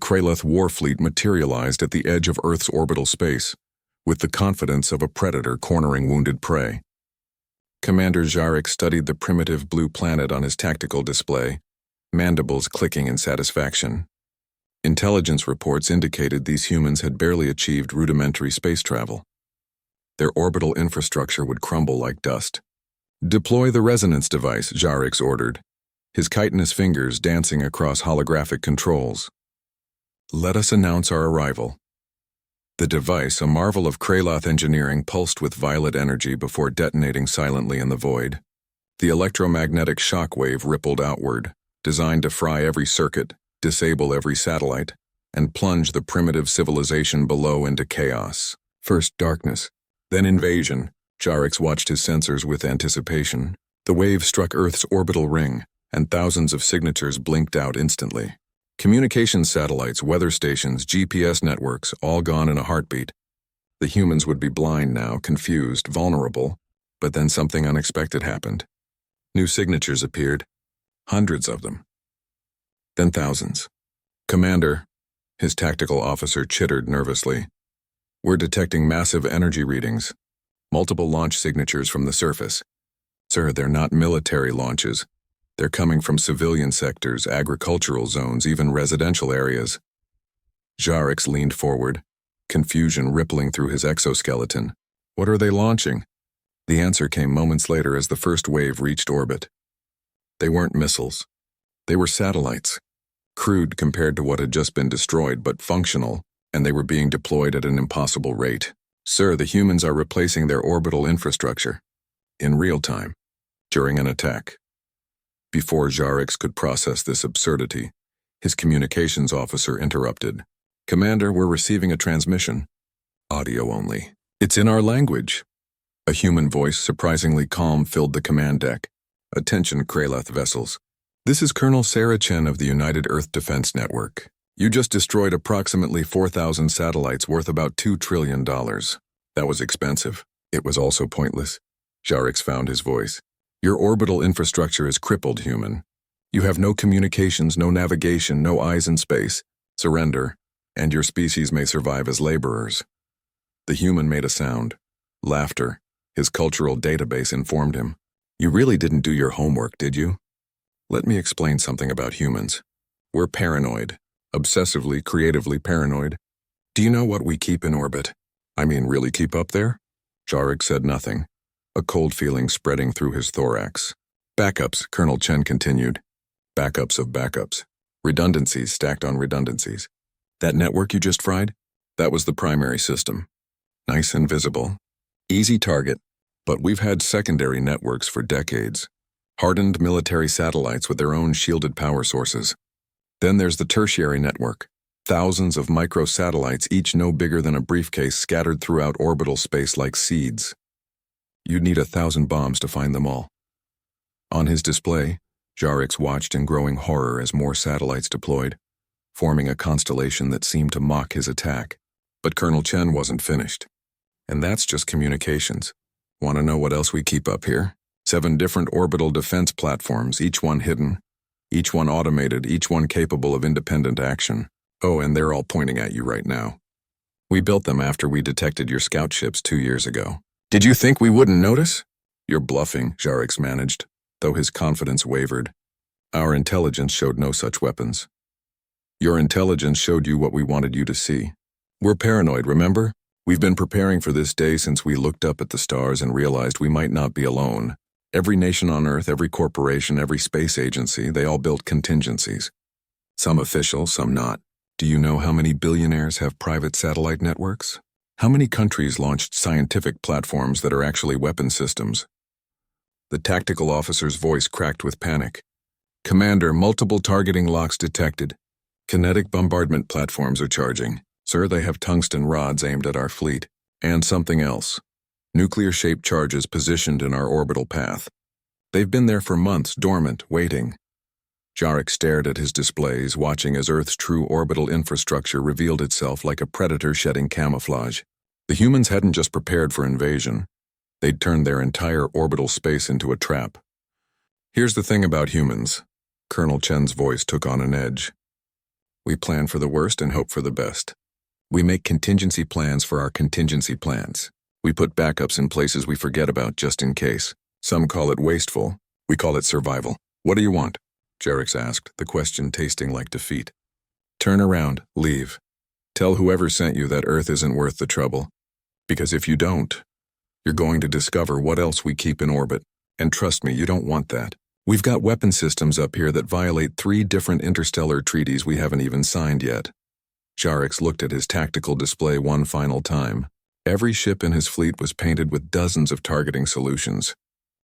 Kraloth warfleet materialized at the edge of Earth's orbital space, with the confidence of a predator cornering wounded prey. Commander Jarek studied the primitive blue planet on his tactical display, mandibles clicking in satisfaction. Intelligence reports indicated these humans had barely achieved rudimentary space travel. Their orbital infrastructure would crumble like dust. "Deploy the resonance device," Jarek ordered, his chitinous fingers dancing across holographic controls. "Let us announce our arrival." The device, a marvel of Kraloth engineering, pulsed with violet energy before detonating silently in the void. The electromagnetic shock wave rippled outward, designed to fry every circuit, disable every satellite, and plunge the primitive civilization below into chaos. First darkness, then invasion. Jarek watched his sensors with anticipation. The wave struck Earth's orbital ring, and thousands of signatures blinked out instantly. Communications satellites, weather stations, GPS networks, all gone in a heartbeat. The humans would be blind now, confused, vulnerable, but then something unexpected happened. New signatures appeared, hundreds of them. Then thousands. "Commander," his tactical officer chittered nervously, "we're detecting massive energy readings. Multiple launch signatures from the surface. Sir, they're not military launches. They're coming from civilian sectors, agricultural zones, even residential areas." Jarek leaned forward, confusion rippling through his exoskeleton. "What are they launching?" The answer came moments later as the first wave reached orbit. They weren't missiles. They were satellites. Crude compared to what had just been destroyed, but functional, and they were being deployed at an impossible rate. "Sir, the humans are replacing their orbital infrastructure. In real time. During an attack." Before Jarek could process this absurdity, his communications officer interrupted. "Commander, we're receiving a transmission. Audio only. It's in our language." A human voice, surprisingly calm, filled the command deck. "Attention, Kraloth vessels. This is Colonel Sarah Chen of the United Earth Defense Network. You just destroyed approximately 4,000 satellites worth about $2 trillion. That was expensive. It was also pointless." Jarek found his voice. "Your orbital infrastructure is crippled, human. You have no communications, no navigation, no eyes in space. Surrender, and your species may survive as laborers." The human made a sound. Laughter. His cultural database informed him. "You really didn't do your homework, did you? Let me explain something about humans. We're paranoid. Obsessively, creatively paranoid. Do you know what we keep in orbit? I mean, really keep up there?" Jarek said nothing, a cold feeling spreading through his thorax. "Backups," Colonel Chen continued. "Backups of backups. Redundancies stacked on redundancies. That network you just fried? That was the primary system. Nice and visible. Easy target. But we've had secondary networks for decades. Hardened military satellites with their own shielded power sources. Then there's the tertiary network. Thousands of microsatellites, each no bigger than a briefcase, scattered throughout orbital space like seeds. You'd need 1,000 bombs to find them all." On his display, Jarek watched in growing horror as more satellites deployed, forming a constellation that seemed to mock his attack. But Colonel Chen wasn't finished. "And that's just communications. Want to know what else we keep up here? 7 different orbital defense platforms, each one hidden, each one automated, each one capable of independent action. Oh, and they're all pointing at you right now. We built them after we detected your scout ships 2 years ago. Did you think we wouldn't notice?" "You're bluffing," Jarek managed, though his confidence wavered. "Our intelligence showed no such weapons. Your intelligence showed you what we wanted you to see. We're paranoid, remember? We've been preparing for this day since we looked up at the stars and realized we might not be alone. Every nation on Earth, every corporation, every space agency, they all built contingencies. Some official, some not. Do you know how many billionaires have private satellite networks? How many countries launched scientific platforms that are actually weapon systems?" The tactical officer's voice cracked with panic. "Commander, multiple targeting locks detected. Kinetic bombardment platforms are charging. Sir, they have tungsten rods aimed at our fleet. And something else. Nuclear-shaped charges positioned in our orbital path. They've been there for months, dormant, waiting." Jarek stared at his displays, watching as Earth's true orbital infrastructure revealed itself like a predator shedding camouflage. The humans hadn't just prepared for invasion. They'd turned their entire orbital space into a trap. "Here's the thing about humans." Colonel Chen's voice took on an edge. We plan for the worst and hope for the best. We make contingency plans for our contingency plans. We put backups in places we forget about just in case. Some call it wasteful. We call it survival. What do you want? Jarix asked, the question tasting like defeat. Turn around, leave. Tell whoever sent you that Earth isn't worth the trouble. Because if you don't, you're going to discover what else we keep in orbit. And trust me, you don't want that. We've got weapon systems up here that violate 3 different interstellar treaties we haven't even signed yet. Jarix looked at his tactical display one final time. Every ship in his fleet was painted with dozens of targeting solutions.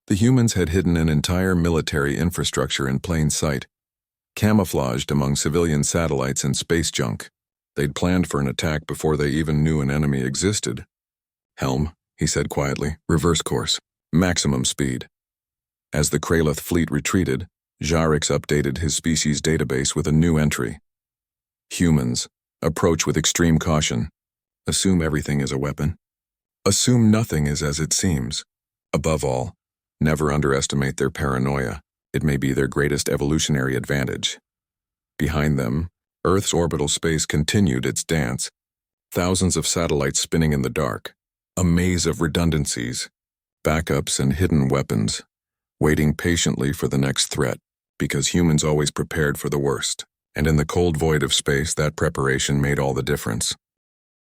The humans had hidden an entire military infrastructure in plain sight, camouflaged among civilian satellites and space junk. They'd planned for an attack before they even knew an enemy existed. Helm, he said quietly, reverse course, maximum speed. As the Kraloth fleet retreated, Jarix updated his species database with a new entry. Humans, approach with extreme caution. Assume everything is a weapon. Assume nothing is as it seems. Above all, never underestimate their paranoia. It may be their greatest evolutionary advantage. Behind them, Earth's orbital space continued its dance. Thousands of satellites spinning in the dark. A maze of redundancies, backups and hidden weapons, waiting patiently for the next threat, because humans always prepared for the worst. And in the cold void of space, that preparation made all the difference.